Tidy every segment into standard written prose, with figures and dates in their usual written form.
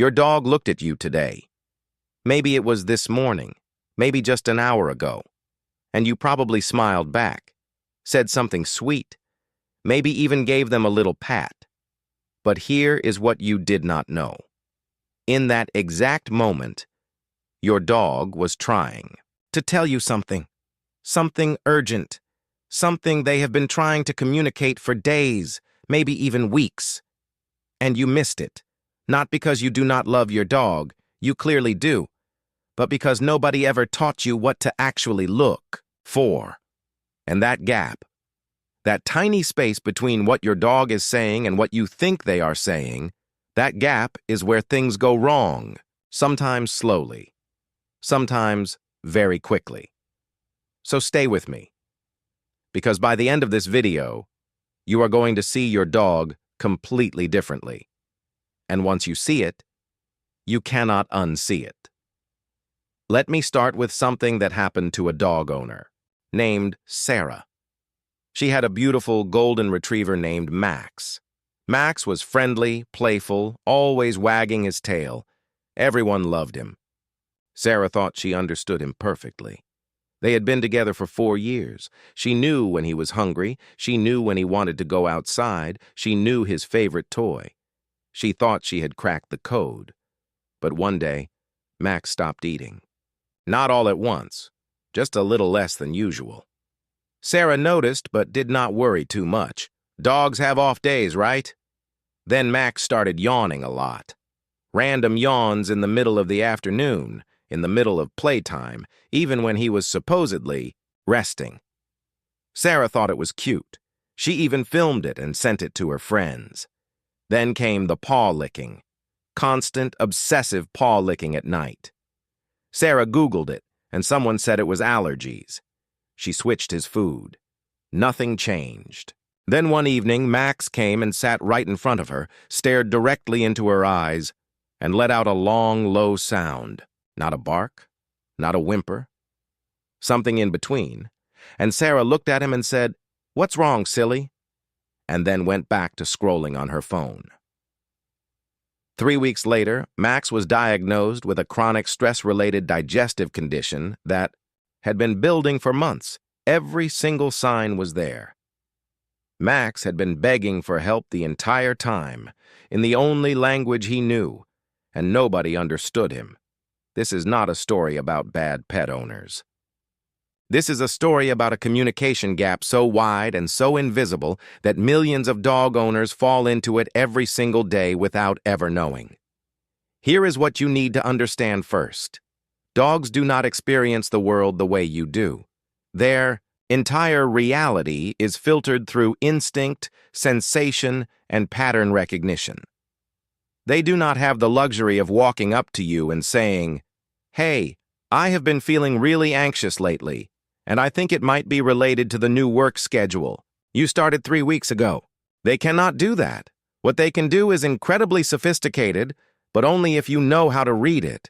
Your dog looked at you today. Maybe it was this morning, maybe just an hour ago, and you probably smiled back, said something sweet, maybe even gave them a little pat. But here is what you did not know. In that exact moment, your dog was trying to tell you something urgent, something they have been trying to communicate for days, maybe even weeks. And you missed it, not because you do not love your dog, you clearly do, but because nobody ever taught you what to actually look for. And that gap, that tiny space between what your dog is saying and what you think they are saying, that gap is where things go wrong, sometimes slowly, sometimes very quickly. So stay with me, because by the end of this video, you are going to see your dog completely differently. And once you see it, you cannot unsee it. Let me start with something that happened to a dog owner named Sarah. She had a beautiful golden retriever named Max. Max was friendly, playful, always wagging his tail. Everyone loved him. Sarah thought she understood him perfectly. They had been together for 4 years. She knew when he was hungry. She knew when he wanted to go outside. She knew his favorite toy. She thought she had cracked the code. But one day, Max stopped eating. Not all at once, just a little less than usual. Sarah noticed but did not worry too much. Dogs have off days, right? Then Max started yawning a lot. Random yawns in the middle of the afternoon, in the middle of playtime, even when he was supposedly resting. Sarah thought it was cute. She even filmed it and sent it to her friends. Then came the paw licking. Constant, obsessive paw licking at night. Sarah Googled it, and someone said it was allergies. She switched his food. Nothing changed. Then one evening, Max came and sat right in front of her, stared directly into her eyes, and let out a long, low sound. Not a bark, not a whimper. Something in between. And Sarah looked at him and said, "What's wrong, silly?" And then went back to scrolling on her phone. 3 weeks later, Max was diagnosed with a chronic stress-related digestive condition that had been building for months. Every single sign was there. Max had been begging for help the entire time, in the only language he knew, and nobody understood him. This is not a story about bad pet owners. This is a story about a communication gap so wide and so invisible that millions of dog owners fall into it every single day without ever knowing. Here is what you need to understand first. Dogs do not experience the world the way you do. Their entire reality is filtered through instinct, sensation, and pattern recognition. They do not have the luxury of walking up to you and saying, "Hey, I have been feeling really anxious lately, and I think it might be related to the new work schedule. You started 3 weeks ago." They cannot do that. What they can do is incredibly sophisticated, but only if you know how to read it.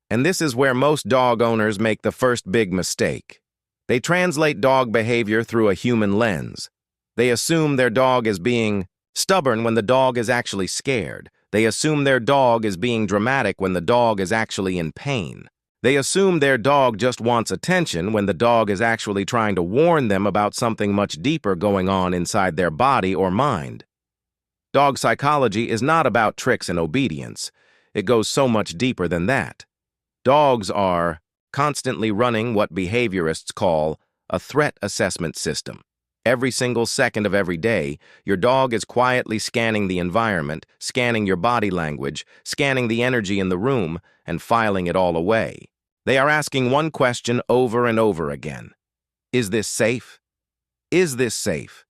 And this is where most dog owners make the first big mistake. They translate dog behavior through a human lens. They assume their dog is being stubborn when the dog is actually scared. They assume their dog is being dramatic when the dog is actually in pain. They assume their dog just wants attention when the dog is actually trying to warn them about something much deeper going on inside their body or mind. Dog psychology is not about tricks and obedience. It goes so much deeper than that. Dogs are constantly running what behaviorists call a threat assessment system. Every single second of every day, your dog is quietly scanning the environment, scanning your body language, scanning the energy in the room, and filing it all away. They are asking one question over and over again. Is this safe? Is this safe?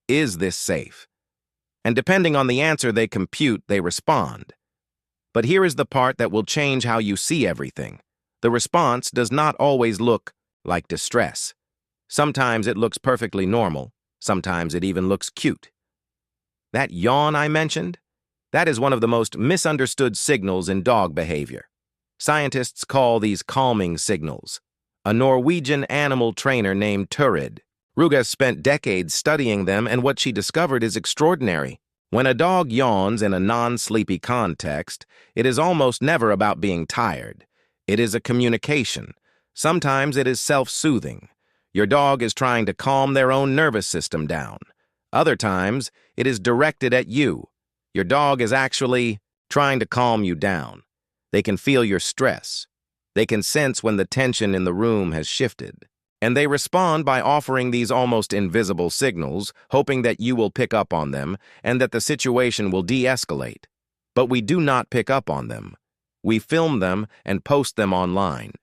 Is this safe? And depending on the answer they compute, they respond. But here is the part that will change how you see everything. The response does not always look like distress. Sometimes it looks perfectly normal. Sometimes it even looks cute. That yawn I mentioned, that is one of the most misunderstood signals in dog behavior. Scientists call these calming signals. A Norwegian animal trainer named Turid Ruga spent decades studying them, and what she discovered is extraordinary. When a dog yawns in a non-sleepy context, it is almost never about being tired. It is a communication. Sometimes it is self-soothing. Your dog is trying to calm their own nervous system down. Other times, it is directed at you. Your dog is actually trying to calm you down. They can feel your stress. They can sense when the tension in the room has shifted. And they respond by offering these almost invisible signals, hoping that you will pick up on them and that the situation will de-escalate. But we do not pick up on them. We film them and post them online.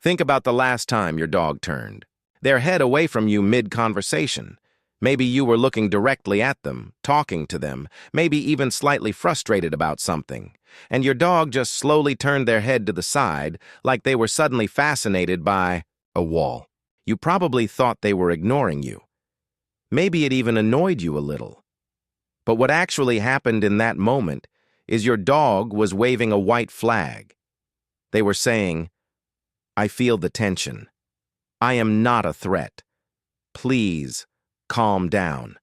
Think about the last time your dog turned their head away from you mid-conversation. Maybe you were looking directly at them, talking to them, maybe even slightly frustrated about something, and your dog just slowly turned their head to the side like they were suddenly fascinated by a wall. You probably thought they were ignoring you. Maybe it even annoyed you a little. But what actually happened in that moment is your dog was waving a white flag. They were saying, "I feel the tension. I am not a threat. Please, calm down.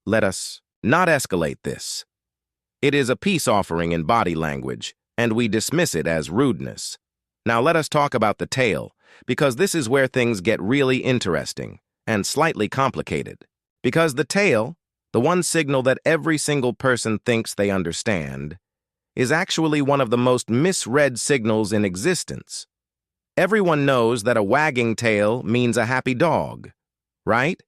Let us not escalate this." It is a peace offering in body language, and we dismiss it as rudeness. Now let us talk about the tail, because this is where things get really interesting and slightly complicated. Because the tail, the one signal that every single person thinks they understand, is actually one of the most misread signals in existence. Everyone knows that a wagging tail means a happy dog, right?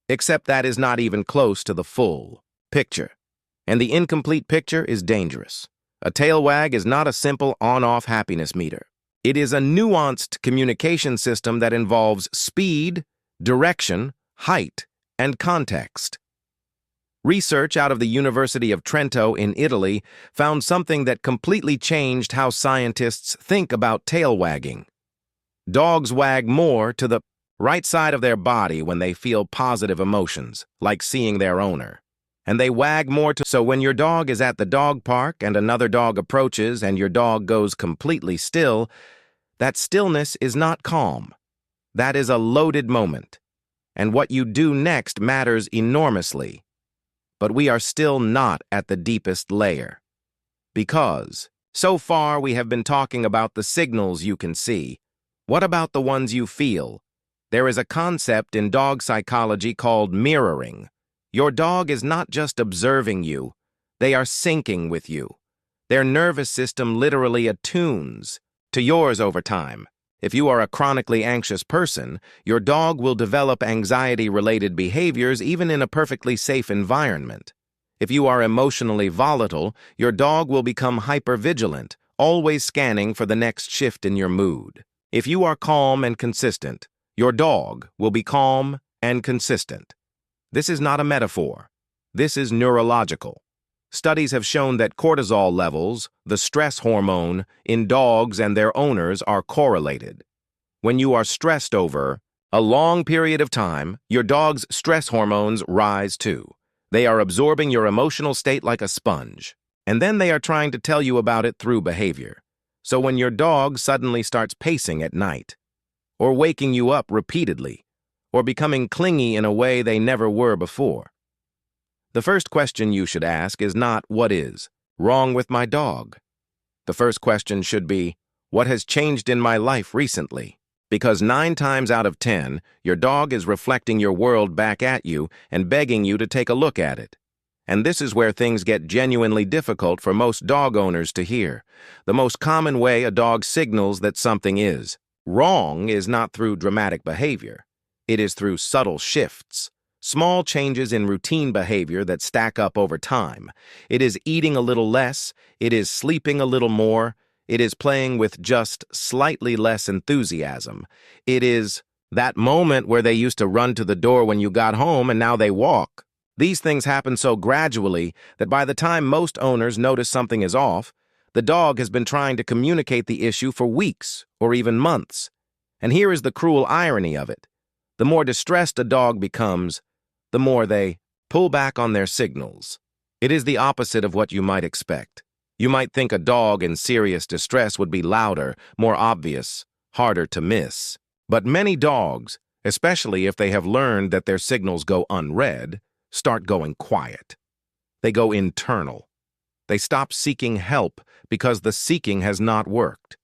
Except that is not even close to the full picture. And the incomplete picture is dangerous. A tail wag is not a simple on-off happiness meter. It is a nuanced communication system that involves speed, direction, height, and context. Research out of the University of Trento in Italy found something that completely changed how scientists think about tail wagging. Dogs wag more to the right side of their body when they feel positive emotions, like seeing their owner. And they wag more so when your dog is at the dog park and another dog approaches and your dog goes completely still, that stillness is not calm. That is a loaded moment. And what you do next matters enormously. But we are still not at the deepest layer. Because, so far we have been talking about the signals you can see. What about the ones you feel? There is a concept in dog psychology called mirroring. Your dog is not just observing you, they are syncing with you. Their nervous system literally attunes to yours over time. If you are a chronically anxious person, your dog will develop anxiety-related behaviors even in a perfectly safe environment. If you are emotionally volatile, your dog will become hypervigilant, always scanning for the next shift in your mood. If you are calm and consistent, your dog will be calm and consistent. This is not a metaphor. This is neurological. Studies have shown that cortisol levels, the stress hormone, in dogs and their owners are correlated. When you are stressed over a long period of time, your dog's stress hormones rise too. They are absorbing your emotional state like a sponge, and then they are trying to tell you about it through behavior. So when your dog suddenly starts pacing at night, or waking you up repeatedly, or becoming clingy in a way they never were before, the first question you should ask is not, "What is wrong with my dog?" The first question should be, "What has changed in my life recently?" Because 9 times out of 10, your dog is reflecting your world back at you and begging you to take a look at it. And this is where things get genuinely difficult for most dog owners to hear. The most common way a dog signals that something is wrong is not through dramatic behavior. It is through subtle shifts, small changes in routine behavior that stack up over time. It is eating a little less, it is sleeping a little more, it is playing with just slightly less enthusiasm. It is that moment where they used to run to the door when you got home and now they walk. These things happen so gradually that by the time most owners notice something is off, the dog has been trying to communicate the issue for weeks or even months. And here is the cruel irony of it. The more distressed a dog becomes, the more they pull back on their signals. It is the opposite of what you might expect. You might think a dog in serious distress would be louder, more obvious, harder to miss. But many dogs, especially if they have learned that their signals go unread, start going quiet. They go internal. They stop seeking help because the seeking has not worked.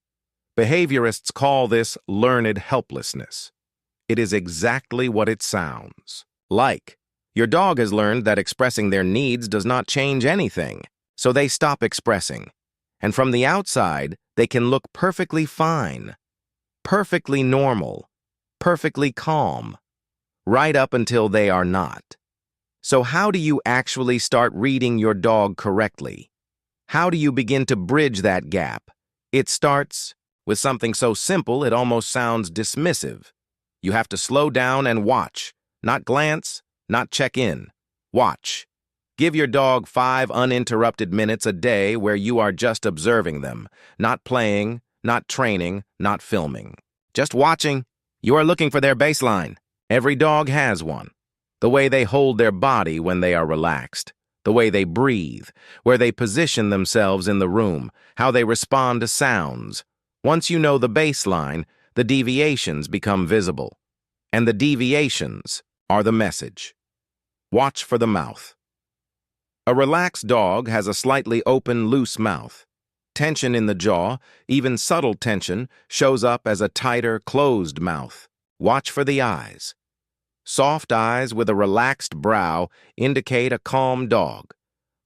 Behaviorists call this learned helplessness. It is exactly what it sounds like. Your dog has learned that expressing their needs does not change anything, so they stop expressing. And from the outside, they can look perfectly fine, perfectly normal, perfectly calm, right up until they are not. So how do you actually start reading your dog correctly? How do you begin to bridge that gap? It starts with something so simple it almost sounds dismissive. You have to slow down and watch, not glance, not check in. Watch. Give your dog 5 uninterrupted minutes a day where you are just observing them, not playing, not training, not filming. Just watching. You are looking for their baseline. Every dog has one. The way they hold their body when they are relaxed, the way they breathe, where they position themselves in the room, how they respond to sounds. Once you know the baseline, the deviations become visible. And the deviations are the message. Watch for the mouth. A relaxed dog has a slightly open, loose mouth. Tension in the jaw, even subtle tension, shows up as a tighter, closed mouth. Watch for the eyes. Soft eyes with a relaxed brow indicate a calm dog.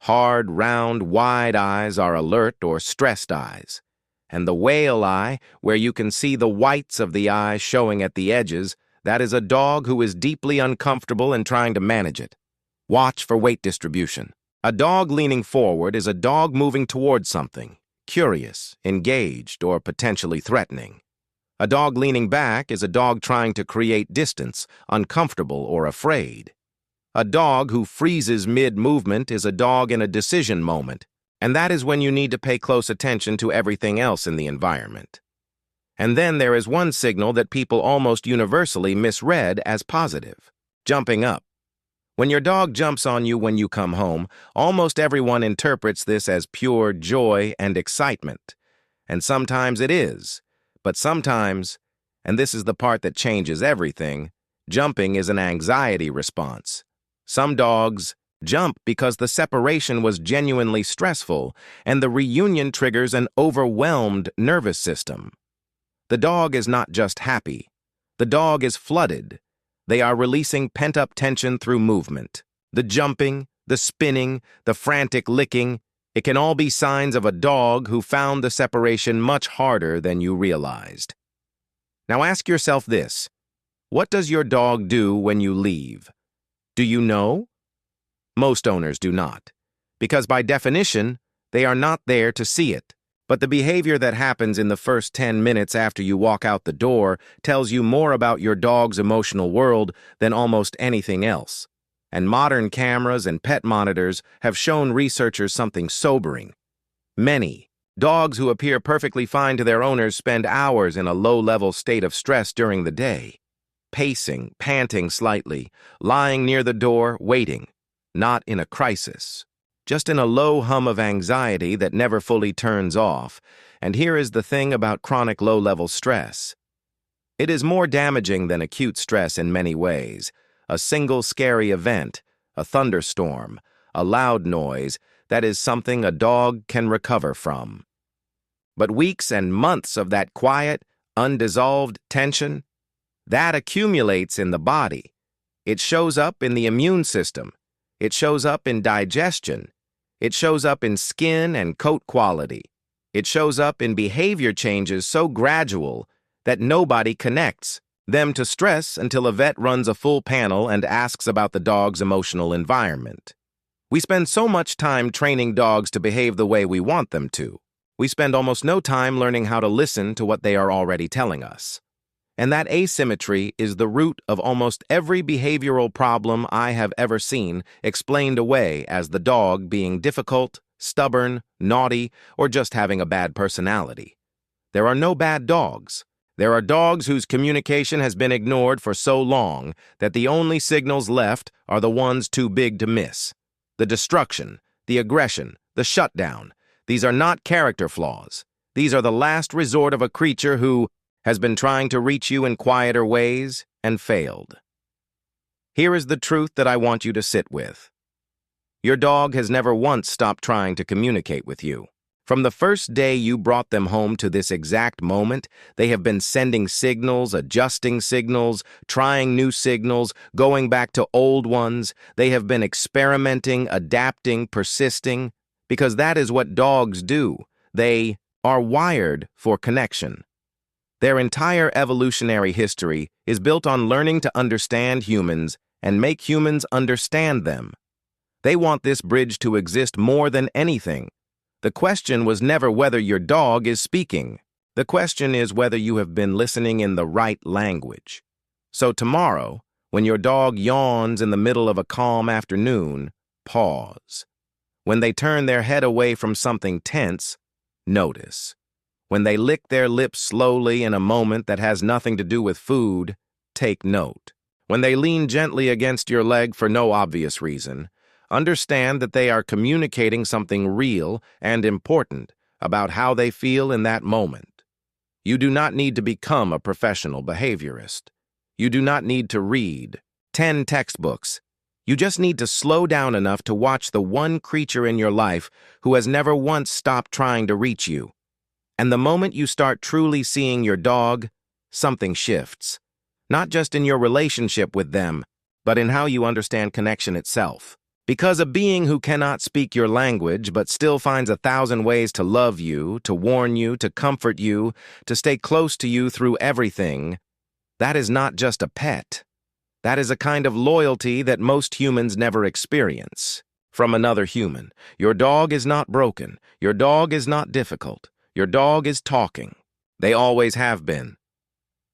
Hard, round, wide eyes are alert or stressed eyes. And the whale eye, where you can see the whites of the eye showing at the edges, that is a dog who is deeply uncomfortable and trying to manage it. Watch for weight distribution. A dog leaning forward is a dog moving towards something, curious, engaged, or potentially threatening. A dog leaning back is a dog trying to create distance, uncomfortable, or afraid. A dog who freezes mid-movement is a dog in a decision moment, and that is when you need to pay close attention to everything else in the environment. And then there is one signal that people almost universally misread as positive: jumping up. When your dog jumps on you when you come home, almost everyone interprets this as pure joy and excitement. And sometimes it is. But sometimes, and this is the part that changes everything, jumping is an anxiety response. Some dogs jump because the separation was genuinely stressful, and the reunion triggers an overwhelmed nervous system. The dog is not just happy. The dog is flooded. They are releasing pent-up tension through movement. The jumping, the spinning, the frantic licking, it can all be signs of a dog who found the separation much harder than you realized. Now ask yourself this: what does your dog do when you leave? Do you know? Most owners do not, because by definition, they are not there to see it. But the behavior that happens in the first 10 minutes after you walk out the door tells you more about your dog's emotional world than almost anything else. And modern cameras and pet monitors have shown researchers something sobering. Many dogs who appear perfectly fine to their owners spend hours in a low-level state of stress during the day, pacing, panting slightly, lying near the door, waiting, not in a crisis, just in a low hum of anxiety that never fully turns off. And here is the thing about chronic low-level stress. It is more damaging than acute stress in many ways. A single scary event, a thunderstorm, a loud noise, that is something a dog can recover from. But weeks and months of that quiet, undissolved tension, that accumulates in the body. It shows up in the immune system. It shows up in digestion. It shows up in skin and coat quality. It shows up in behavior changes so gradual that nobody connects them to stress until a vet runs a full panel and asks about the dog's emotional environment. We spend so much time training dogs to behave the way we want them to. We spend almost no time learning how to listen to what they are already telling us. And that asymmetry is the root of almost every behavioral problem I have ever seen explained away as the dog being difficult, stubborn, naughty, or just having a bad personality. There are no bad dogs. There are dogs whose communication has been ignored for so long that the only signals left are the ones too big to miss. The destruction, the aggression, the shutdown. These are not character flaws. These are the last resort of a creature who has been trying to reach you in quieter ways and failed. Here is the truth that I want you to sit with. Your dog has never once stopped trying to communicate with you. From the first day you brought them home to this exact moment, they have been sending signals, adjusting signals, trying new signals, going back to old ones. They have been experimenting, adapting, persisting, because that is what dogs do. They are wired for connection. Their entire evolutionary history is built on learning to understand humans and make humans understand them. They want this bridge to exist more than anything. The question was never whether your dog is speaking. The question is whether you have been listening in the right language. So tomorrow, when your dog yawns in the middle of a calm afternoon, pause. When they turn their head away from something tense, notice. When they lick their lips slowly in a moment that has nothing to do with food, take note. When they lean gently against your leg for no obvious reason, understand that they are communicating something real and important about how they feel in that moment. You do not need to become a professional behaviorist. You do not need to read 10 textbooks. You just need to slow down enough to watch the one creature in your life who has never once stopped trying to reach you. And the moment you start truly seeing your dog, something shifts. Not just in your relationship with them, but in how you understand connection itself. Because a being who cannot speak your language but still finds 1,000 ways to love you, to warn you, to comfort you, to stay close to you through everything, that is not just a pet. That is a kind of loyalty that most humans never experience. From another human, your dog is not broken. Your dog is not difficult. Your dog is talking. They always have been.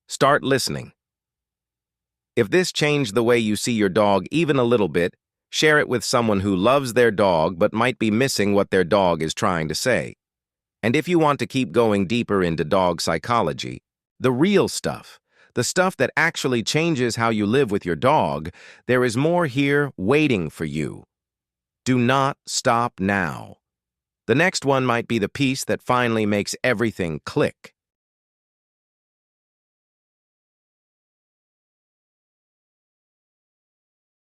Start listening. If this changed the way you see your dog even a little bit, share it with someone who loves their dog but might be missing what their dog is trying to say. And if you want to keep going deeper into dog psychology, the real stuff, the stuff that actually changes how you live with your dog, there is more here waiting for you. Do not stop now. The next one might be the piece that finally makes everything click.